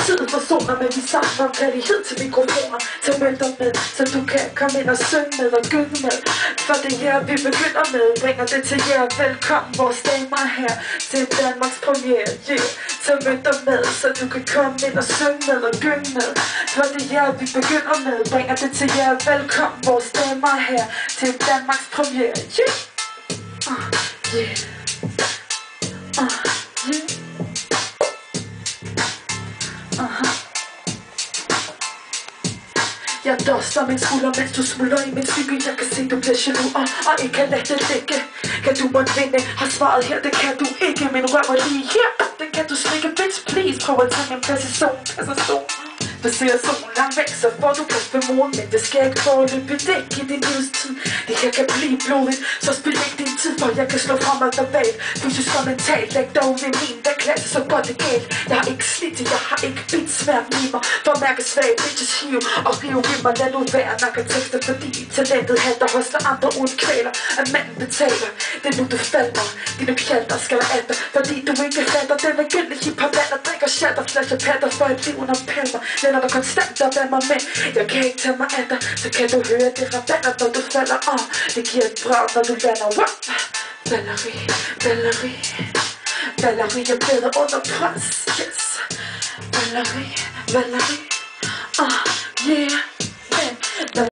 Tiden forsoner, men vi savner kærlighed til mikrofoner. Til mønter med, så du kan komme ind og synge med og gynge med. For det her vi begynder med, bringer det til jer. Velkommen vores damer her til Danmarks premiere, yeah. Til mønter med, så du kan komme ind og synge med og gynge med. For det her vi begynder med, bringer det til jer. Velkommen vores damer her til Danmarks premiere, yeah. Yeah. Yeah. Jeg duster min skulder, mens du smuldrer i min psyke. Jeg kan se, du bliver jaloux og ikke kan lade det ligge. Kan du måtte vinde? Har svaret her, det kan du ikke. Min røv er lige her, den kan du slikke. Bitch, please, prøv at tage min præcision. Du ser solen langt væk, så får du plads ved moren. Men det skal ikke forløbe, det er ikke i din livstid. Det her kan blive blodigt, så spil ikke din tid, for jeg kan slå frem og verbalt. Fysisk og mentalt, læg dog ved min, der klasse så godt det galt. Jeg har ikke slidt, jeg har ikke bidt svært i mig. For at mærke svag, bitches hive og rive ved mig. Lad nu være nakker tekster, fordi talentet halter hos der andre uden kvæler. At manden betaler, det er nu du falder. Dine pjalter skal være alter, fordi du ikke fatter. Den er gyldig hiphop, der drikker shatter, flasher patter for et liv under palmer. Lænder dig konstant og vand mig med. Jeg kan ikke tage mig af dig, så kan du høre det rabatter, når du falder. Det giver et brag, når du lander. Valerie, Valerie, Valerie er bedre under pres, yes. Valerie, Valerie, yeah.